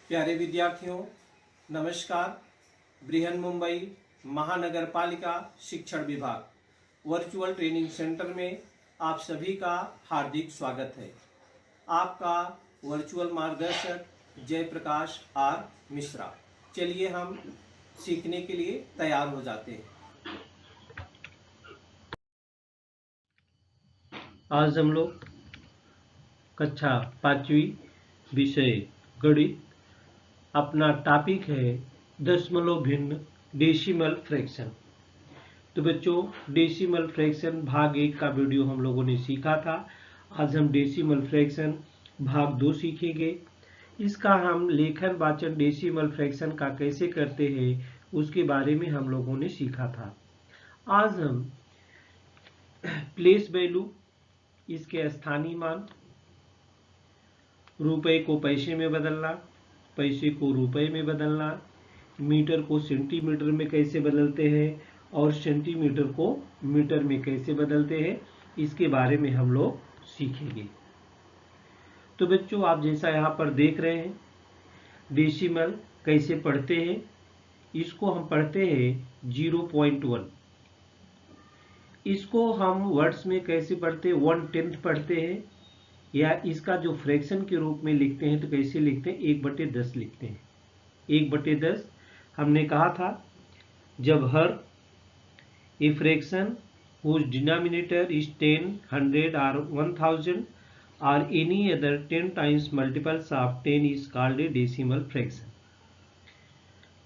प्यारे विद्यार्थियों, नमस्कार। बृहन मुंबई महानगर पालिका शिक्षण विभाग वर्चुअल ट्रेनिंग सेंटर में आप सभी का हार्दिक स्वागत है। आपका वर्चुअल मार्गदर्शक जयप्रकाश आर मिश्रा। चलिए हम सीखने के लिए तैयार हो जाते हैं। आज हम लोग कक्षा 5वीं विषय गणित, अपना टॉपिक है दशमलव भिन्न डेसिमल फ्रैक्शन। तो बच्चों, डेसिमल फ्रैक्शन भाग 1 का वीडियो हम लोगों ने सीखा था। आज हम डेसिमल फ्रैक्शन भाग 2 सीखेंगे। इसका हम लेखन वाचन डेसिमल फ्रैक्शन का कैसे करते हैं उसके बारे में हम लोगों ने सीखा था। आज हम प्लेस वैल्यू, इसके स्थानीय मान, रुपए को पैसे में बदलना, पैसे को रुपए में बदलना, मीटर को सेंटीमीटर में कैसे बदलते हैं और सेंटीमीटर को मीटर में कैसे बदलते हैं, इसके बारे में हम लोग सीखेंगे। तो बच्चों, आप जैसा यहाँ पर देख रहे हैं, डेसिमल कैसे पढ़ते हैं। इसको हम पढ़ते हैं 0.1। इसको हम वर्ड्स में कैसे पढ़ते हैं, 1/10 पढ़ते हैं, या इसका जो फ्रैक्शन के रूप में लिखते हैं तो कैसे लिखते हैं, 1/10 लिखते हैं। 1/10 हमने कहा था जब हर a fraction whose denominator is 10, 100 or 1000 or any other 10 times multiples of 10 is called a decimal fraction।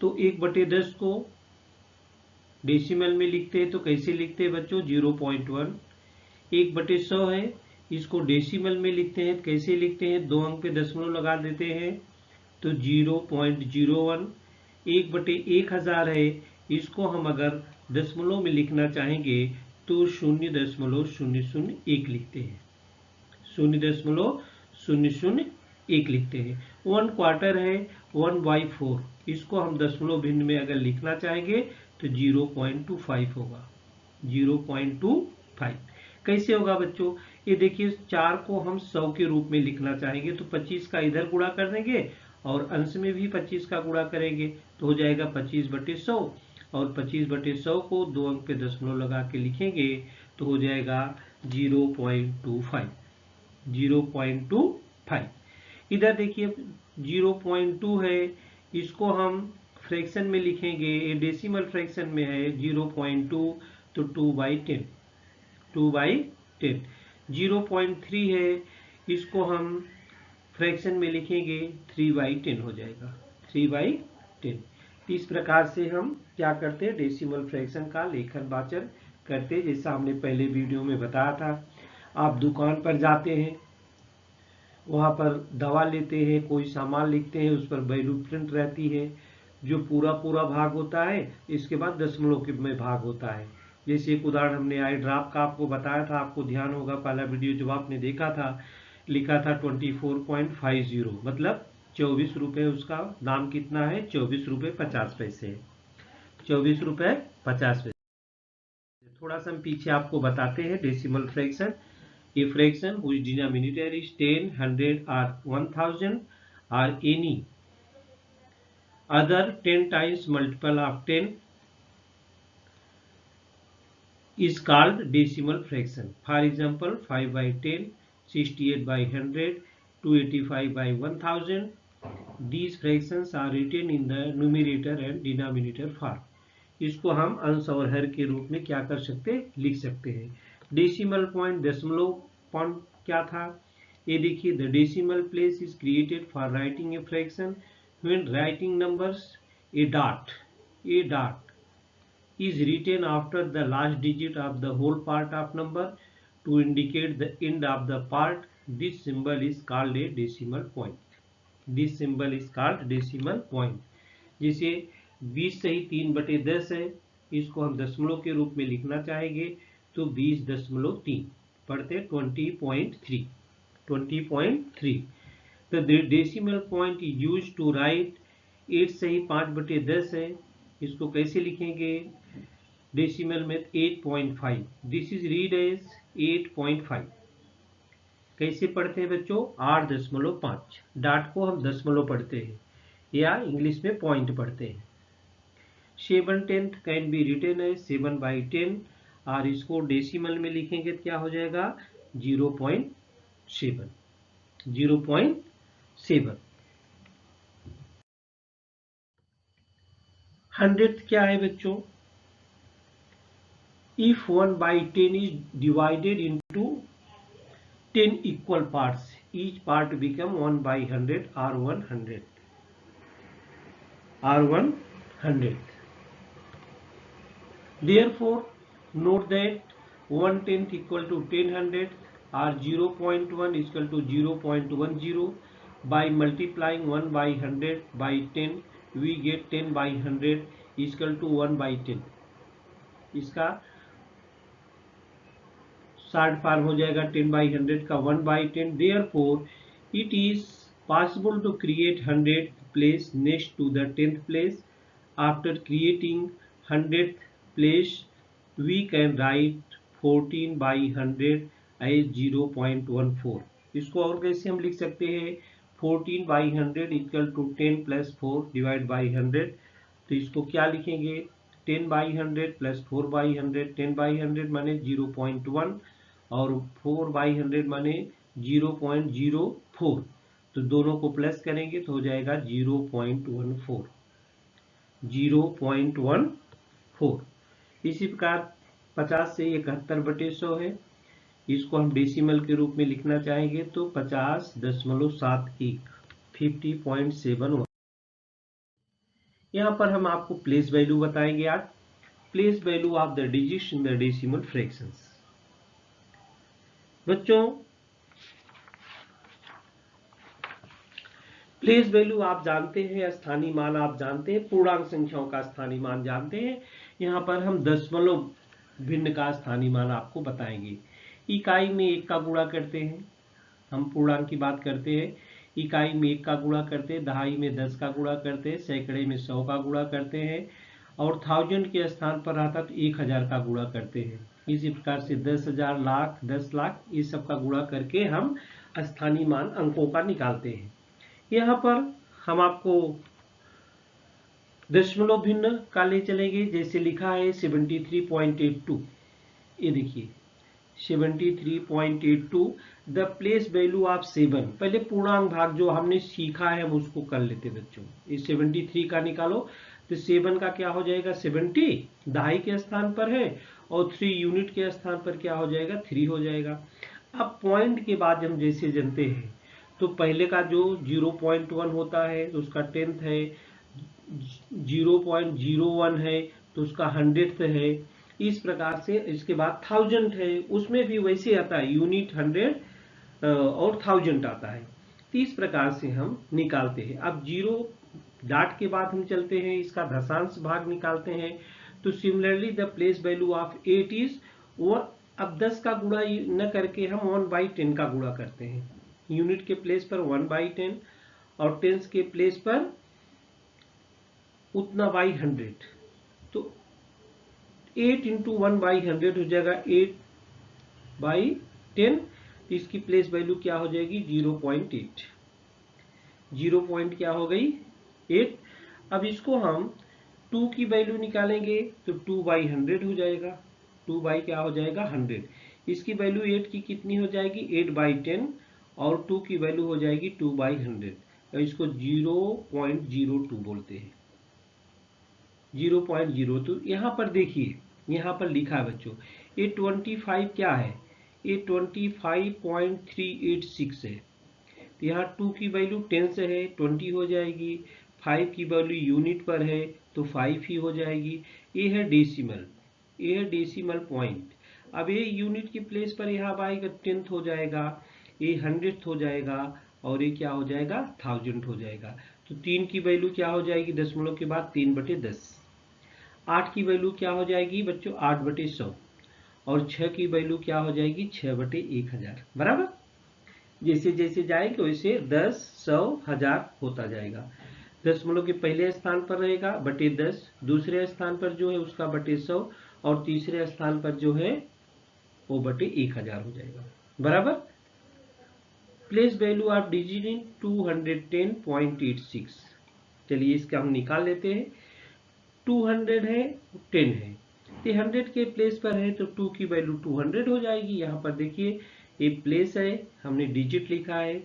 तो 1/10 को डेसिमल में लिखते हैं तो कैसे लिखते हैं बच्चों, 0.1। 1/100 है, इसको डेसिमल में लिखते हैं कैसे लिखते हैं, 2 अंक पे दशमलव लगा देते हैं तो 0.01। 1/1000 है, इसको हम अगर दशमलव में लिखना चाहेंगे तो 0.001 लिखते हैं, 0.001 लिखते हैं। 1/4 है, 1/4, इसको हम दशमलव भिन्न में अगर लिखना चाहेंगे तो 0.25 होगा, 0.25। कैसे होगा बच्चों, ये देखिए 4 को हम 100 के रूप में लिखना चाहेंगे तो 25 का इधर गुणा कर देंगे और अंश में भी 25 का गुणा करेंगे तो हो जाएगा 25/100, और 25/100 को 2 अंक पे दशमलव लगा के लिखेंगे तो हो जाएगा 0.25, 0.25। इधर देखिए 0.2 है, इसको हम फ्रैक्शन में लिखेंगे, ये डेसिमल फ्रैक्शन में है 0.2 तो 2/10, 2/10। 0.3 है, इसको हम फ्रैक्शन में लिखेंगे 3/10 हो जाएगा, 3/10। इस प्रकार से हम क्या करते हैं, डेसिमल फ्रैक्शन का लेखन वाचन करते हैं। जैसा हमने पहले वीडियो में बताया था, आप दुकान पर जाते हैं, वहाँ पर दवा लेते हैं, कोई सामान लिखते हैं, उस पर वैल्यू प्रिंट रहती है, जो पूरा भाग होता है, इसके बाद दशमलव में भाग होता है। जैसे एक उदाहरण हमने आई ड्रॉप का आपको बताया था, आपको ध्यान होगा पहला वीडियो जब आपने देखा था, लिखा था 24.50, मतलब 24 रुपये, उसका दाम कितना है, 24 रुपये 50 पैसे, 24 रुपये 50 पैसे। थोड़ा सा हम पीछे आपको बताते हैं decimal fraction. A fraction whose denominator is 10, 100 or 1000 or any other 10 times multiple of 10 is called decimal fraction. For example, 5/10, 68/100, 285/1000. These fractions are written in the numerator and denominator form. इसको हम अंश और हर के रूप में क्या कर सकते हैं, लिख सकते हैं। डेसिमल पॉइंट, दशमलव पॉइंट क्या था, ये देखिए, the decimal place is created for writing a fraction when writing numbers, A dot is written after the last digit of the whole part of number to indicate the end of the part. This symbol is called a decimal point. This symbol is called decimal point. जैसे 20 सही 3/10 है, इसको हम दशमलव के रूप में लिखना चाहेंगे तो 20.3 पढ़ते 20.3, 20.3। तो decimal point use to write 8 सही 5/10 है, इसको कैसे लिखेंगे, डेसिमल में 8.5। This is read as 8.5। कैसे पढ़ते हैं बच्चों, 8.5। डाट को हम दशमलव पढ़ते हैं, या इंग्लिश में पॉइंट पढ़ते हैं। 7/10 कैन बी रिटेन है 7/10 और इसको डेसिमल में लिखेंगे तो क्या हो जाएगा 0.7। 0.7 100th क्या है बच्चों? If 1/10 is divided into 10 equal parts, each part become 1/100 or 100 or 100. Therefore, note that 1/10 equal to 10/100 or 0.1 is equal to 0.10. By multiplying 1/100 by 10, we get 10/100 is equal to 1/10. इसका शॉर्ट फॉर्म हो जाएगा 10/100 का 1/10। Therefore, it is possible to create 100th place next to the 10th place. After creating 100th place, we can write 14/100 as 0.14. इसको और कैसे हम लिख सकते हैं 14/100 इक्वल टू 10 + 4 डिवाइड बाई 100। तो इसको क्या लिखेंगे 10/100 + 4/100। 10/100 माने 0.1 और 4/100 माने 0.04। तो दोनों को प्लस करेंगे तो हो जाएगा 0.14। 0.14। इसी प्रकार 50 से 71/100 है। इसको हम डेसिमल के रूप में लिखना चाहेंगे तो 50.71 50.71। यहाँ पर हम आपको प्लेस वैल्यू बताएंगे आज। Place value of the digits in the decimal fractions. बच्चों प्लेस वैल्यू आप जानते हैं, स्थानीय मान आप जानते हैं, पूर्णांक संख्याओं का स्थानीय मान जानते हैं। यहाँ पर हम दशमलव भिन्न का स्थानीय मान आपको बताएंगे। इकाई में 1 का गुणा करते हैं, हम पूर्णांक की बात करते हैं। इकाई में 1 का गुणा करते हैं, दहाई में 10 का गुणा करते हैं, सैकड़े में 100 का गुणा करते हैं और 1000 के स्थान पर आता तो 1000 का गुणा करते हैं। इसी प्रकार से 10,000, लाख, 10 लाख ये सब का गुणा करके हम स्थानीय मान अंकों का निकालते हैं। यहाँ पर हम आपको दशमलव भिन्न का ले चलेंगे। जैसे लिखा है 73.82। ये देखिए 73.82 द प्लेस वैल्यू ऑफ 7। पहले पूर्णांक भाग जो हमने सीखा है हम उसको कर लेते बच्चों। ये 73 का निकालो तो 7 का क्या हो जाएगा 70 दहाई के स्थान पर है और 3 यूनिट के स्थान पर क्या हो जाएगा 3 हो जाएगा। अब पॉइंट के बाद हम जैसे जानते हैं तो पहले का जो 0.1 होता है तो उसका 10th है, 0.01 है तो उसका 100th है। इस प्रकार से इसके बाद 1000 है, उसमें भी वैसे आता है यूनिट 100 और 1000 आता है। तो इस प्रकार से हम निकालते हैं। अब 0 डॉट के बाद हम चलते हैं, इसका दशांश भाग निकालते हैं। तो similarly the place value of 8 is वो। अब 10 का गुणा न करके हम 1/10 का गुणा करते हैं। यूनिट के प्लेस पर 1/10 और टेंस के प्लेस पर उतना बाई 100। तो 8 × 1/100 हो जाएगा 8/10। इसकी प्लेस वैल्यू क्या हो जाएगी 0.8। 0. क्या हो गई 8। अब इसको हम 2 की वैल्यू निकालेंगे तो 2/100 हो जाएगा। 2 क्या हो जाएगा 100। इसकी वैल्यू 8 की कितनी हो जाएगी 8/10 और 2 की वैल्यू हो जाएगी 2/100। तो इसको 0.02 बोलते हैं। 0.02। यहाँ पर देखिए यहाँ पर लिखा है बच्चों ये 25 क्या है ये 25.386 है। तो यहाँ 2 की वैल्यू 10 से है 20 हो जाएगी। 5 की वैल्यू यूनिट पर है तो 5 ही हो जाएगी। ये है डेसिमल, ये है डेसिमल पॉइंट। अब ये यूनिट की प्लेस पर यहाँ आएगा 10th हो जाएगा, ये 100th हो जाएगा और ये क्या हो जाएगा 1000 हो जाएगा। तो 3 की वैल्यू क्या हो जाएगी दशमलव के बाद 3/10। 8 की वैल्यू क्या हो जाएगी बच्चों 8/100 और 6 की वैल्यू क्या हो जाएगी 6/1000। बराबर जैसे जैसे जाएंगे वैसे 10, 100, 1000 होता जाएगा। दशमलव के पहले स्थान पर रहेगा /10, दूसरे स्थान पर जो है उसका /100 और तीसरे स्थान पर जो है वो /1000 हो जाएगा। बराबर। Place value of digit in 210.86। चलिए इसका हम निकाल लेते हैं। 200 है, 10 है, तो 100 के प्लेस पर है तो 2 की वैल्यू 200 हो जाएगी। यहाँ पर देखिए ये प्लेस है, हमने डिजिट लिखा है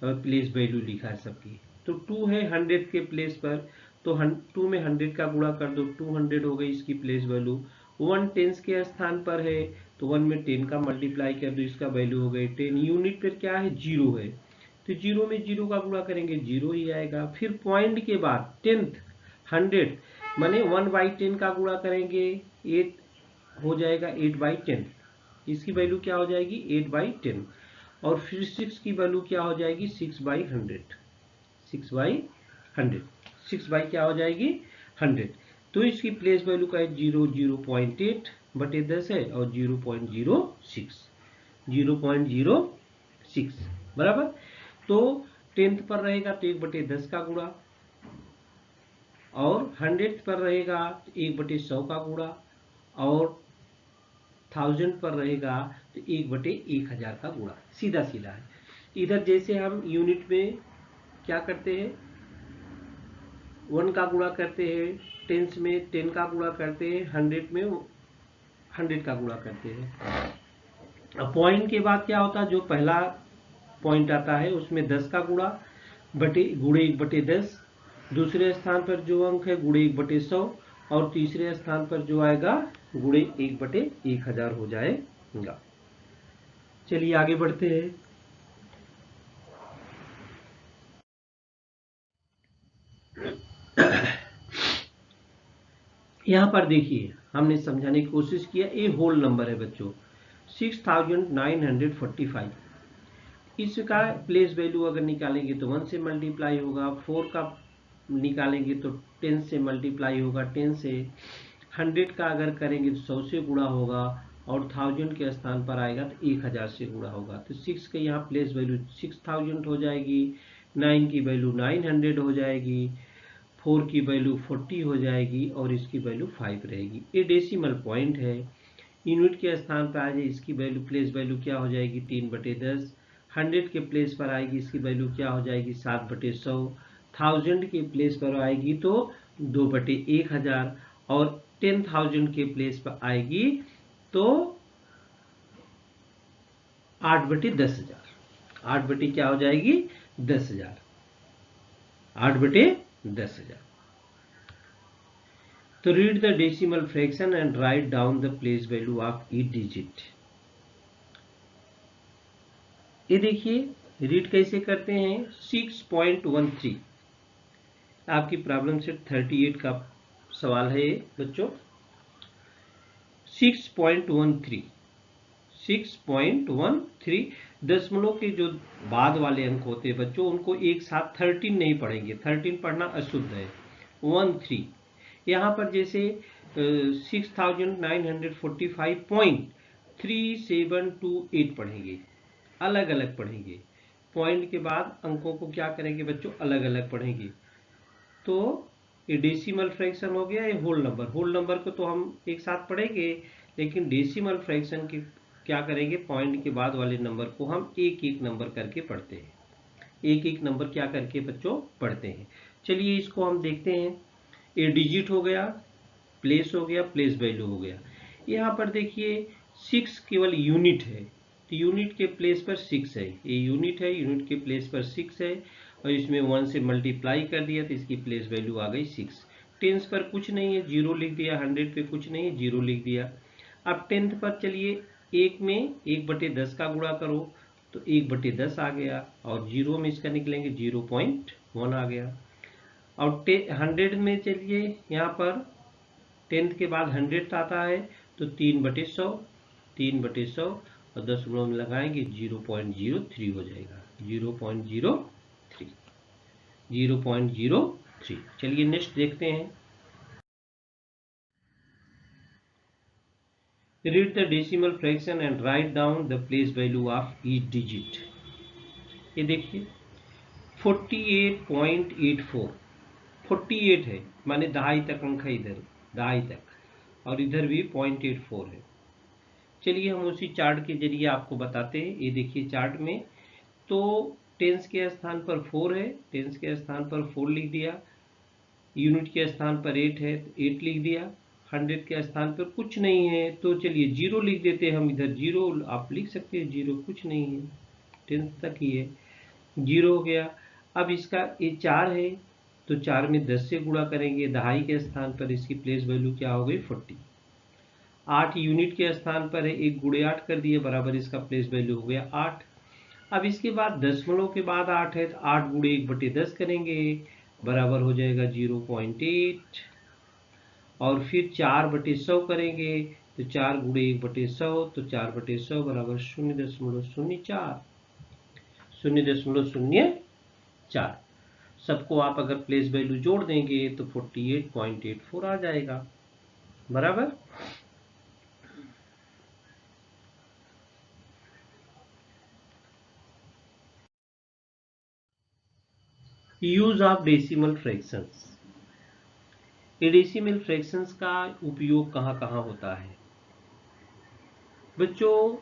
और प्लेस वैल्यू लिखा है सबकी। तो 2 है 100 के प्लेस पर, तो 2 में 100 का गुणा कर दो, 200 हो गई इसकी प्लेस वैल्यू। 1 टेंस के स्थान पर है तो 1 में 10 का मल्टीप्लाई कर दो, इसका वैल्यू हो गई 10। यूनिट पर क्या है, 0 है, तो 0 में 0 का गुणा करेंगे 0 ही आएगा। फिर पॉइंट के बाद 10th 100 माने 1/10 का गुणा करेंगे 8 हो जाएगा 8/10, इसकी वैल्यू क्या हो जाएगी 8/10। और फिर 6 की वैल्यू क्या हो जाएगी 6/100, 6/100, 6 बाई क्या हो जाएगी 100। तो इसकी प्लेस वैल्यू का है 0.8 बटे 10 है और 0.06, 0.06 बराबर। तो 10th पर रहेगा तो 1/10 का गुणा, और 100th पर रहेगा तो 1/100 का गुणा, और 1000 पर रहेगा तो 1/1000 का गुणा। सीधा सीधा है। इधर जैसे हम यूनिट में क्या करते हैं, 1 का गुणा करते हैं, टेंस में 10 का गुणा करते हैं, 100 में 100 का गुणा करते हैं। अब पॉइंट के बाद क्या होता है, जो पहला पॉइंट आता है उसमें 10 का गुणा गुणे 1/10, दूसरे स्थान पर जो अंक है गुणे 1/100, और तीसरे स्थान पर जो आएगा गुणे 1/1000 हो जाएगा। चलिए आगे बढ़ते हैं। यहाँ पर देखिए हमने समझाने की कोशिश किया, ये होल नंबर है बच्चों 6945। इसका प्लेस वैल्यू अगर निकालेंगे तो 1 से मल्टीप्लाई होगा, 4 का निकालेंगे तो 10 से मल्टीप्लाई होगा, 10 से 100 का अगर करेंगे तो 100 से गुणा होगा, और 1000 के स्थान पर आएगा तो 1000 से गुणा होगा। तो 6 का यहाँ प्लेस वैल्यू 6000 हो जाएगी, 9 की वैल्यू 900 हो जाएगी, 4 की वैल्यू 40 हो जाएगी, और इसकी वैल्यू 5 रहेगी। ये डेसिमल पॉइंट है। यूनिट के स्थान पर आ जाए इसकी वैल्यू प्लेस वैल्यू क्या हो जाएगी 3/10, 100 के प्लेस पर आएगी इसकी वैल्यू क्या हो जाएगी 7/100, 1000 के प्लेस पर आएगी तो 2/1000, और 10,000 के प्लेस पर आएगी तो 8/10,000, 8 क्या हो जाएगी 10,000, 8/10,000। तो read the decimal fraction and write down the place value of each digit. ये देखिए रीड कैसे करते हैं। 6.13 आपकी प्रॉब्लम सेट 38 का सवाल है ये बच्चों। 6.13 दशमलव के जो बाद वाले अंक होते हैं बच्चों उनको एक साथ 13 नहीं पढ़ेंगे, 13 पढ़ना अशुद्ध है। 13 यहाँ पर जैसे 6945.3728 पढ़ेंगे, अलग अलग पढ़ेंगे। पॉइंट के बाद अंकों को क्या करेंगे बच्चों, अलग अलग पढ़ेंगे। तो ये डेसिमल फ्रैक्शन हो गया, ये होल नंबर। होल नंबर को तो हम एक साथ पढ़ेंगे, लेकिन डेसिमल फ्रैक्शन की क्या करेंगे, पॉइंट के बाद वाले नंबर को हम एक एक नंबर करके पढ़ते हैं, एक एक नंबर क्या करके बच्चों पढ़ते हैं। चलिए इसको हम देखते हैं। ये डिजिट हो गया, प्लेस हो गया, प्लेस वैल्यू हो गया। यहाँ पर देखिए 6 केवल यूनिट है, तो यूनिट के प्लेस पर 6 है, ये यूनिट है, यूनिट के प्लेस पर 6 है, और इसमें 1 से मल्टीप्लाई कर दिया तो इसकी प्लेस वैल्यू आ गई 6। टेंस पर कुछ नहीं है, 0 लिख दिया, 100 पे कुछ नहीं है, 0 लिख दिया। अब 10th पर चलिए 1 में 1/10 का गुणा करो तो 1/10 आ गया, और 0 में इसका निकलेंगे 0.1 आ गया। और 100 में चलिए यहाँ पर 10th के बाद 100 आता है तो 3/100, 3/100 और दशमलव में लगाएंगे 0.03 हो जाएगा, 0.03, 0.03। चलिए नेक्स्ट देखते हैं। Read the decimal fraction and write down the place value of each digit. ये देखिए 48.84, 48 है माने दहाई तक अंक है, इधर दहाई तक, और इधर भी 0.84 है। चलिए हम उसी चार्ट के जरिए आपको बताते हैं। ये देखिए चार्ट में तो टेंस के स्थान पर 4 है, टेंस के स्थान पर 4 लिख दिया, यूनिट के स्थान पर 8 है तो 8 लिख दिया, 100 के स्थान पर कुछ नहीं है तो चलिए 0 लिख देते हैं हम इधर। 0 आप लिख सकते हैं, 0 कुछ नहीं है, 10 तक ही है, 0 हो गया। अब इसका ये 4 है तो 4 में 10 से गुणा करेंगे, दहाई के स्थान पर इसकी प्लेस वैल्यू क्या हो गई 40। 8 यूनिट के स्थान पर है, 1 गुणे 8 कर दिए बराबर इसका प्लेस वैल्यू हो गया 8। अब इसके बाद दशमलव के बाद 8 है तो 8 गुणे 1/10 करेंगे बराबर हो जाएगा 0.8, और फिर 4/100 करेंगे तो 4 गुणे 1/100 तो 4/100 बराबर 0.04, 0.04। सबको आप अगर प्लेस वैल्यू जोड़ देंगे तो 48.84 आ जाएगा बराबर। Use of decimal fractions. ये डेसिमल फ्रैक्शंस का उपयोग कहाँ कहाँ होता है बच्चों?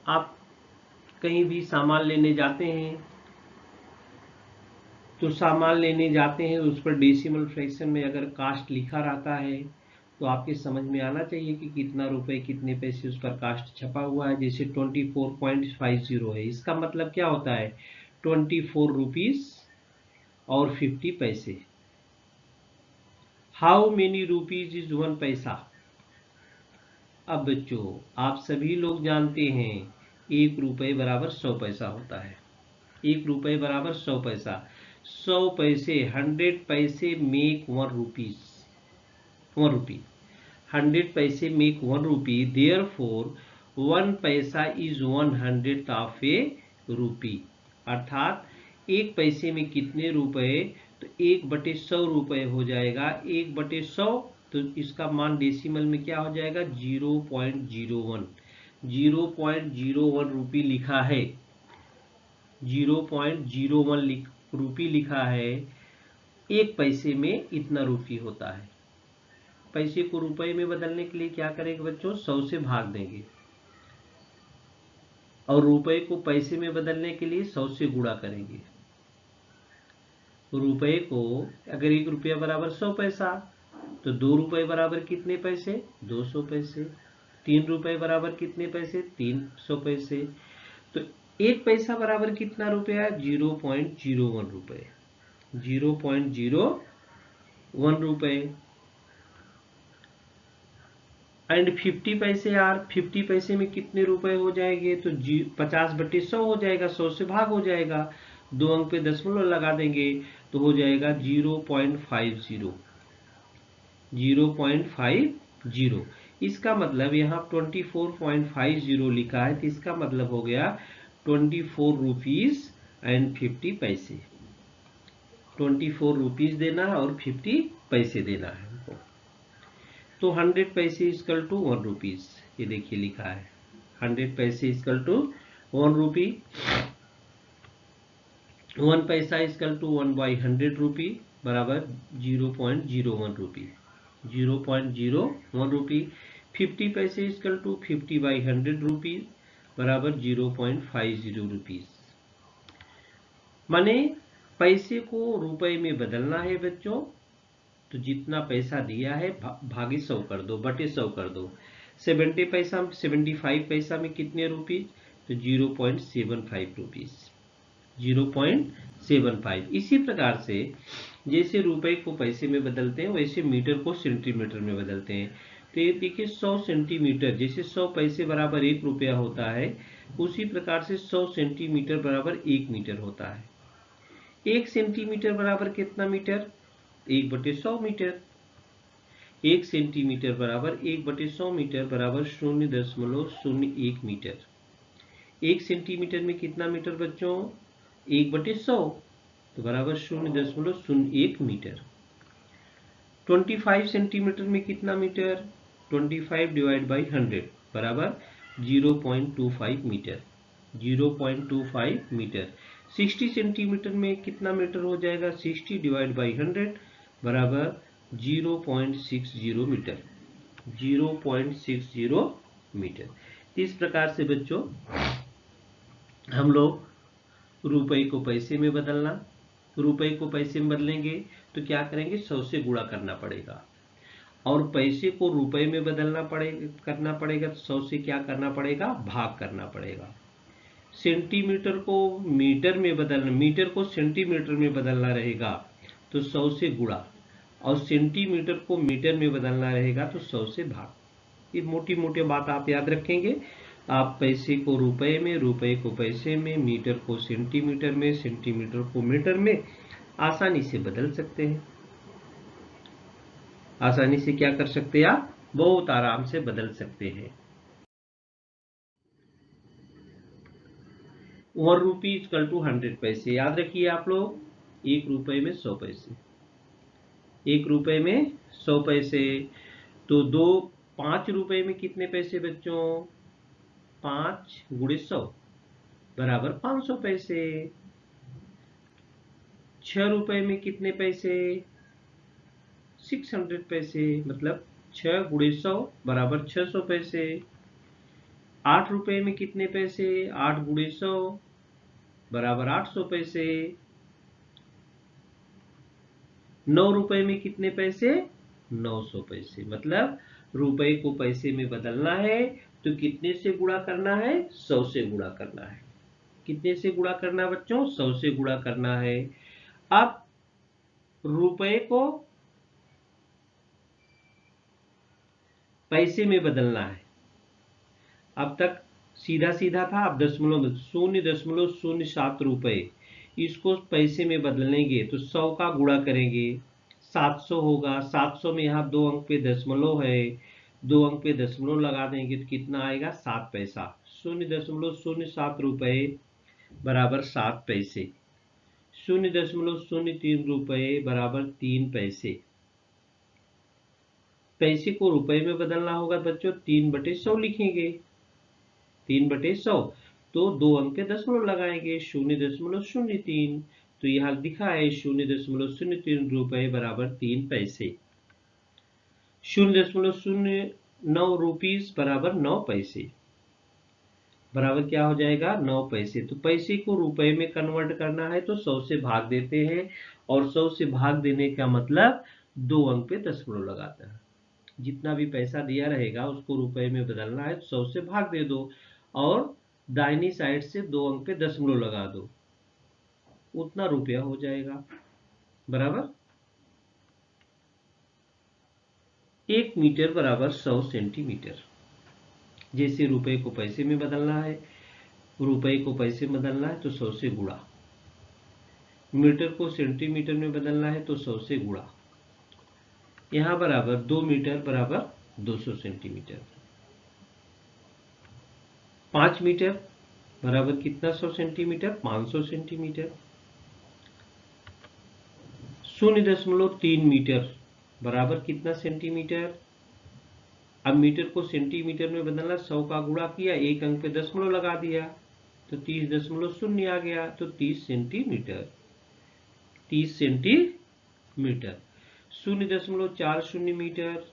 आप कहीं भी सामान लेने जाते हैं तो सामान लेने जाते हैं उस पर डेसिमल फ्रैक्शन में अगर कास्ट लिखा रहता है तो आपके समझ में आना चाहिए कि कितना रुपए कितने पैसे उस पर कास्ट छपा हुआ है। जैसे 24.50 है, इसका मतलब क्या होता है 24 रुपीज और 50 पैसे। हाउ मेनी रुपीज इज 1 पैसा? अब बच्चों आप सभी लोग जानते हैं 1 रुपए बराबर 100 पैसा होता है। 1 रुपए बराबर 100 पैसा। 100 पैसे 100 पैसे मेक 1 रुपीज, 1 रुपी। 100 पैसे मेक 1 रुपी, देयरफॉर 1 पैसा इज 100th ऑफ ए रुपी। अर्थात 1 पैसे में कितने रुपए, तो 1/100 रुपए हो जाएगा। 1/100 तो इसका मान डेसिमल में क्या हो जाएगा 0.01। 0.01 रुपी लिखा है, 0.01 रुपी लिखा है। 1 पैसे में इतना रुपी होता है। पैसे को रुपए में बदलने के लिए क्या करेंगे बच्चों 100 से भाग देंगे, और रुपए को पैसे में बदलने के लिए 100 से गुणा करेंगे। रुपए को अगर 1 रुपया बराबर 100 पैसा तो 2 रुपए बराबर कितने पैसे 200 पैसे। 3 रुपए बराबर कितने पैसे 300 पैसे। तो 1 पैसा बराबर कितना रुपया 0.01 रुपए, 0.01 रुपए। एंड 50 पैसे यार, 50 पैसे में कितने रुपए हो जाएंगे तो 50/100 हो जाएगा, 100 से भाग हो जाएगा, 2 अंक पे दशमलव लगा देंगे तो हो जाएगा 0.50, 0.50। इसका मतलब यहाँ 24.50 लिखा है तो इसका मतलब हो गया 24 रुपीज एंड 50 पैसे। 24 रुपीज देना है और 50 पैसे देना है। तो 100 पैसे इक्वल टू 1 रुपीज, ये देखिए लिखा है 100 पैसे इक्वल टू 1 रुपी। 1 पैसा इक्वल टू 1/100 रुपी बराबर 0.01 रुपी, 0.01 रुपी। 50 पैसे इक्वल टू 50/100 रुपी बराबर 0.50 रुपीज। माने पैसे को रुपए में बदलना है बच्चों, तो जितना पैसा दिया है भागे 100 कर दो, बटे 100 कर दो। 75 पैसा में कितने रुपीज तो 0.75 रुपीज, 0.75। इसी प्रकार से जैसे रुपए को पैसे में बदलते हैं वैसे मीटर को सेंटीमीटर में बदलते हैं। तो ये देखिए 100 सेंटीमीटर, जैसे 100 पैसे बराबर 1 रुपया होता है उसी प्रकार से 100 सेंटीमीटर बराबर 1 मीटर होता है। 1 सेंटीमीटर बराबर कितना मीटर 1/100 मीटर। 1 सेंटीमीटर बराबर 1/100 मीटर बराबर 0.01 मीटर। 1 सेंटीमीटर में कितना मीटर बच्चों 1/100 तो बराबर 0.01 मीटर। 25 सेंटीमीटर में कितना मीटर 25 डिवाइड बाई 100 बराबर 0.25 मीटर, 0.25 मीटर। 60 सेंटीमीटर में कितना मीटर हो जाएगा 60 डिवाइड बाई 100 बराबर 0.60 मीटर, 0.60 मीटर। इस प्रकार से बच्चों हम लोग रुपए को पैसे में बदलना, रुपए को पैसे में बदलेंगे तो क्या करेंगे, 100 से गुणा करना पड़ेगा। और पैसे को रुपए में बदलना करना पड़ेगा तो 100 से क्या करना पड़ेगा, भाग करना पड़ेगा। सेंटीमीटर को मीटर में बदलना, मीटर को सेंटीमीटर में बदलना रहेगा तो 100 से गुणा, और सेंटीमीटर को मीटर में बदलना रहेगा तो 100 से भाग। ये मोटी मोटी बात आप याद रखेंगे। आप पैसे को रुपए में, रुपए को पैसे में, मीटर को सेंटीमीटर में, सेंटीमीटर को मीटर में आसानी से बदल सकते हैं। आसानी से क्या कर सकते हैं आप, बहुत आराम से बदल सकते हैं। 1 रुपी इक्वल टू 100 पैसे। याद रखिए आप लोग, 1 रुपए में 100 पैसे, 1 रुपए में 100 पैसे। तो 5 रुपए में कितने पैसे बच्चों, 5 गुणे 100 बराबर 500 पैसे। 6 रुपए में कितने पैसे, 600 पैसे, मतलब 6 गुणे 100 बराबर 600 पैसे। 8 रुपए में कितने पैसे, 8 गुणे 100 बराबर 800 पैसे। 9 रुपए में कितने पैसे, 900 पैसे। मतलब रुपए को पैसे में बदलना है तो कितने से गुणा करना है, 100 से गुणा करना है। कितने से गुणा करना है बच्चों, 100 से गुणा करना है। अब रुपए को पैसे में बदलना है। अब तक सीधा सीधा था, अब 0.07 रुपए, इसको पैसे में बदलेंगे तो 100 का गुणा करेंगे, 700 होगा। 700 में यहाँ 2 अंक पे दशमलव है, 2 अंक पे दशमलव लगा देंगे तो कितना आएगा, 7 पैसा। 0.07 रुपए बराबर 7 पैसे। 0.03 रुपए बराबर 3 पैसे। पैसे को रुपए में बदलना होगा बच्चों, 3/100 लिखेंगे, 3/100। तो 2 अंक पे दशमलव लगाएंगे, 0.03। तो यहाँ दिखा है 0.03 रुपए बराबर 3 पैसे। 0.09 रुपीस बराबर 9 पैसे, बराबर क्या हो जाएगा, 9 पैसे। तो पैसे को रुपए में कन्वर्ट करना है तो 100 से भाग देते हैं, और 100 से भाग देने का मतलब 2 अंक पे दशमलव लगाता है। जितना भी पैसा दिया रहेगा उसको रुपए में बदलना है तो 100 से भाग दे दो, और दाहिनी साइड से 2 अंक पे दशमलव लगा दो, उतना रुपया हो जाएगा। बराबर 1 मीटर बराबर 100 सेंटीमीटर। जैसे रुपए को पैसे में बदलना है, रुपए को पैसे में बदलना है तो 100 से गुणा, मीटर को सेंटीमीटर में बदलना है तो 100 से गुणा। यहाँ बराबर 2 मीटर बराबर 200 सेंटीमीटर। 5 मीटर बराबर कितना, 100 सेंटीमीटर, 500 सेंटीमीटर। 0.3 मीटर बराबर कितना सेंटीमीटर। अब मीटर को सेंटीमीटर में बदलना, 100 का गुणा किया, 1 अंक पे दशमलव लगा दिया तो 30.0 आ गया, तो 30 सेंटीमीटर, 30 सेंटीमीटर। 0.40 मीटर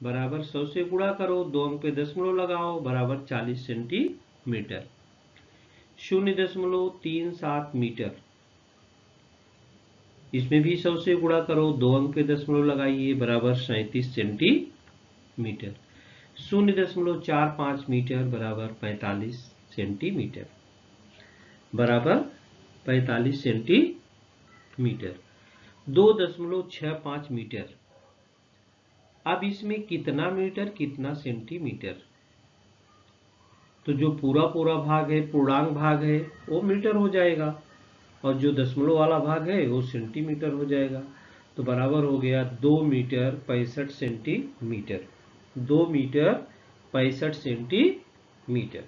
बराबर 100 से गुणा करो, 2 अंक पे दशमलव लगाओ, बराबर 40 सेंटीमीटर। 0.37 मीटर, इसमें भी 100 से गुणा करो, 2 अंक पे दशमलव लगाइए, बराबर 37 सेंटीमीटर। 0.45 मीटर बराबर 45 सेंटीमीटर, बराबर 45 सेंटीमीटर। 2.65 मीटर। अब इसमें कितना मीटर कितना सेंटीमीटर, तो जो पूरा भाग है, पूर्णांक भाग है, वो मीटर हो जाएगा, और जो दशमलव वाला भाग है वो सेंटीमीटर हो जाएगा। तो बराबर हो गया 2 मीटर 65 सेंटीमीटर, 2 मीटर 65 सेंटीमीटर।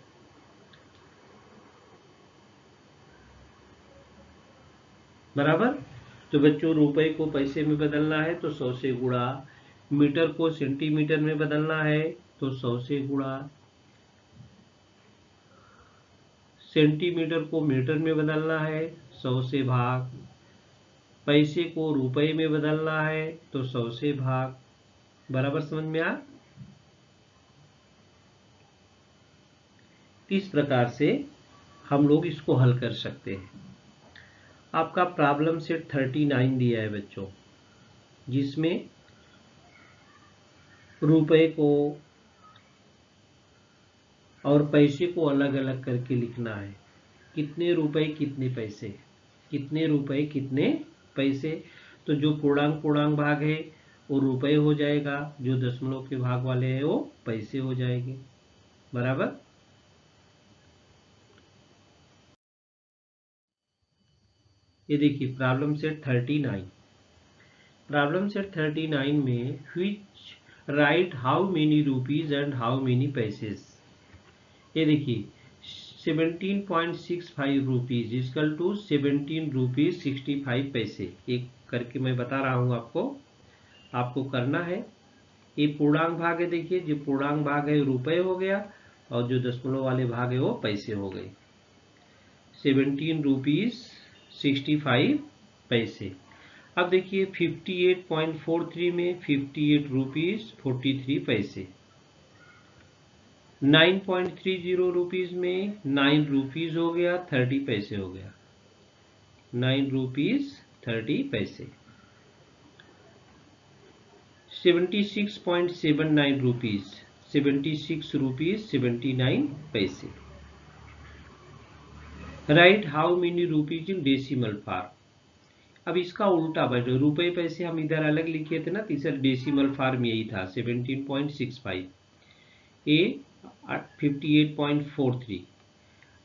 बराबर। तो बच्चों रुपए को पैसे में बदलना है तो 100 से गुणा, मीटर को सेंटीमीटर में बदलना है तो 100 से गुणा, सेंटीमीटर को मीटर में बदलना है 100 से भाग, पैसे को रुपए में बदलना है तो 100 से भाग। बराबर समझ में आ। इस प्रकार से हम लोग इसको हल कर सकते हैं। आपका प्रॉब्लम सेट 39 दिया है बच्चों, जिसमें रुपए को और पैसे को अलग अलग करके लिखना है। कितने रुपए कितने पैसे, कितने रुपए कितने पैसे। तो जो पूर्णांक भाग है वो रुपए हो जाएगा, जो दशमलव के भाग वाले हैं वो पैसे हो जाएंगे। बराबर। ये देखिए प्रॉब्लम सेट 39। प्रॉब्लम सेट 39 में which write how many rupees and how many paises. ये देखिए 17.65 रुपीज इक्वल टू 17 रुपीज 65 पैसे। एक करके मैं बता रहा हूं आपको करना है। ये पूर्णांक भाग है, देखिए जो पूर्णांक भाग है रुपए हो गया और जो दशमलव वाले भाग है वो पैसे हो गए। 17 रुपीज 65 पैसे। अब देखिए 58.43 में 58 रुपीज 43 पैसे। 9.30 रुपीज में 9 रुपीज हो गया 30 पैसे हो गया। 9 रुपीज 30 पैसे। 76.79 रुपीज 76 रुपीज 79 पैसे। Right how many rupees in decimal form. अब इसका उल्टा बैठो, रुपए पैसे हम इधर अलग लिखे थे ना, तीसरा डेसिमल फॉर्म यही था 17.65, ए 58.43।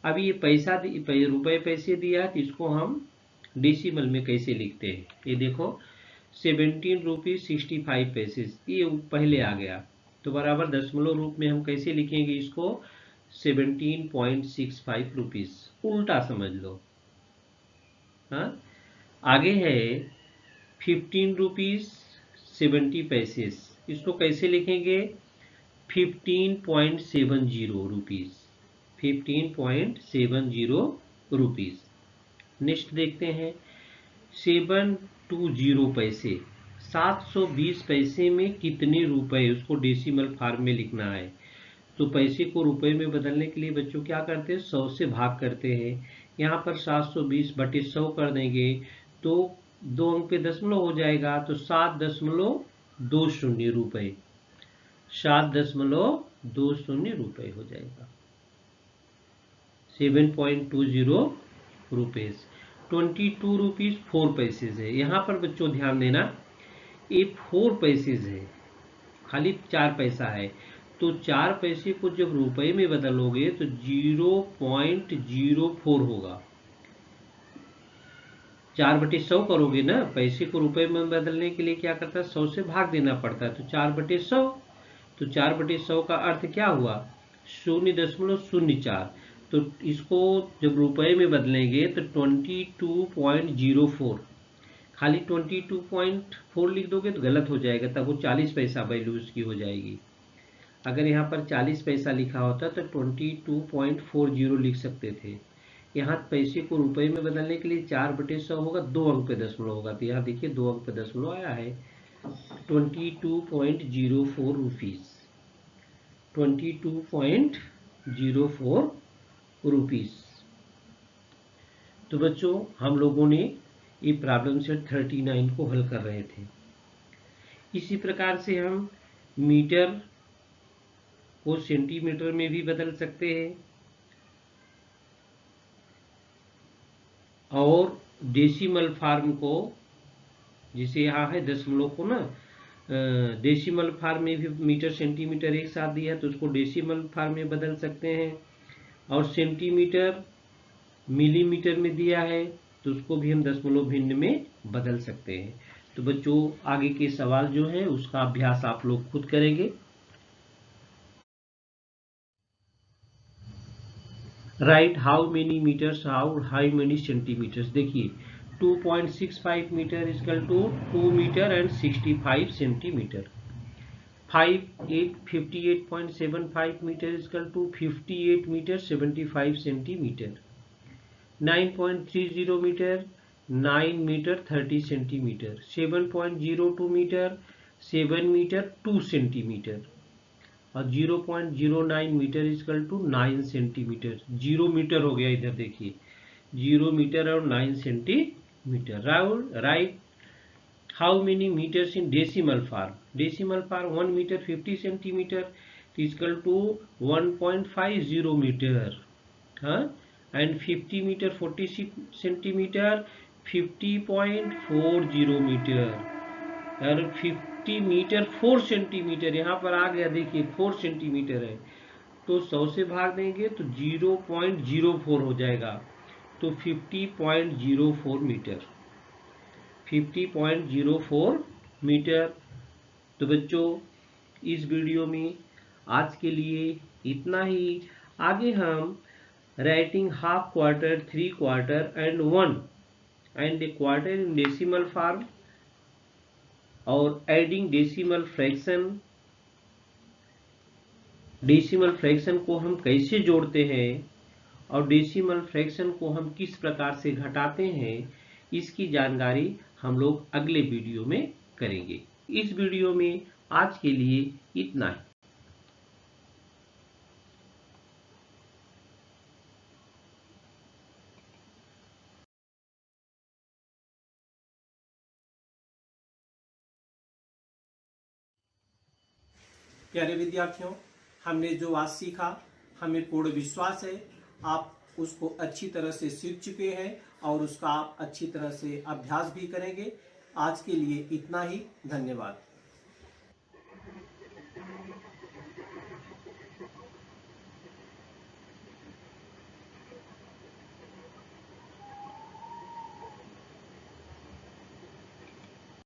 अब ये पैसा रुपए पैसे दिया तो इसको हम डेसिमल में कैसे लिखते हैं, ये देखो 17 रुपीज 65 पैसे, ये पहले आ गया तो बराबर दशमलव रूप में हम कैसे लिखेंगे इसको 17.65 रुपीज, उल्टा समझ लो। हाँ, आगे है 15 रुपीज 70 पैसे, इसको कैसे लिखेंगे 15.70 रुपीज, 15.70 रुपीज। नेक्स्ट देखते हैं 720 पैसे, 720 पैसे में कितने रुपए, उसको डेसिमल फॉर्म में लिखना है। तो पैसे को रुपए में बदलने के लिए बच्चों क्या करते हैं, 100 से भाग करते हैं। यहाँ पर 720 बटे 100 कर देंगे तो 2 अंक पे दशमलव हो जाएगा, तो 7.20 रुपए, 7.20 रुपए हो जाएगा। 7.20 रुपीज। 22 रुपीज 4 पैसे है। यहाँ पर बच्चों ध्यान देना, ये 4 पैसे है, खाली 4 पैसा है, तो 4 पैसे को जब रुपए में बदलोगे तो 0.04 होगा। 4 बटे 100 करोगे ना, पैसे को रुपए में बदलने के लिए क्या करता है 100 से भाग देना पड़ता है, तो 4 बटे 100, तो 4 बटे 100 का अर्थ क्या हुआ 0.04। तो इसको जब रुपए में बदलेंगे तो 22.04, खाली 22.4 लिख दोगे तो गलत हो जाएगा, तब वो 40 पैसा वैल्यू उसकी हो जाएगी। अगर यहाँ पर 40 पैसा लिखा होता तो 22.40 लिख सकते थे। यहाँ पैसे को रुपए में बदलने के लिए 4 बटे 100 होगा, 2 अंक पे दशमलव होगा, तो यहाँ देखिए 2 अंक पे दशमलव आया है 22.04 रुपीज, 22.04 रुपीज। तो बच्चों हम लोगों ने ये प्रॉब्लम सेट 39 को हल कर रहे थे। इसी प्रकार से हम मीटर को सेंटीमीटर में भी बदल सकते हैं और डेसिमल फॉर्म को, जिसे यहाँ है दशमलव को ना, डेसिमल फॉर्म में भी मीटर सेंटीमीटर एक साथ दिया तो उसको डेसिमल फॉर्म में बदल सकते हैं, और सेंटीमीटर मिलीमीटर में दिया है तो उसको भी हम दशमलव भिन्न में बदल सकते हैं। तो बच्चों आगे के सवाल जो है उसका अभ्यास आप लोग खुद करेंगे। Right how many metres, how many centimetres. देखिए 2.65 metre equal to 2 metre and 65 centimetre. 58.75 metre equal to 58 metre 75 centimetre. 9.30 metre 9 metre 30 centimetre. 7.02 metre 7 metre 2 centimetre और 0.09 metre equal to 9 centimetre. 0 metre हो गया, इधर देखिए 0 मीटर और 9 centimetre. Right how many metres in decimal form? Decimal form 1 metre 50 centimetre equal to 1.50 metre, हाँ, and 50 metre 40 centimetre 50.40 metre, और 50 metre 4 centimetre यहाँ पर आ गया, देखिए 4 सेंटीमीटर है, तो 100 से भाग देंगे तो 0.04 हो जाएगा, तो 50.04 मीटर, 50.04 मीटर। तो बच्चों इस वीडियो में आज के लिए इतना ही। आगे हम writing half quarter, 3 quarter and 1 and A quarter in decimal form और एडिंग डेसिमल फ्रैक्शन को हम कैसे जोड़ते हैं और डेसिमल फ्रैक्शन को हम किस प्रकार से घटाते हैं, इसकी जानकारी हम लोग अगले वीडियो में करेंगे। इस वीडियो में आज के लिए इतना ही। प्यारे विद्यार्थियों, हमने जो आज सीखा, हमें पूर्ण विश्वास है आप उसको अच्छी तरह से सीख चुके हैं और उसका आप अच्छी तरह से अभ्यास भी करेंगे। आज के लिए इतना ही। धन्यवाद।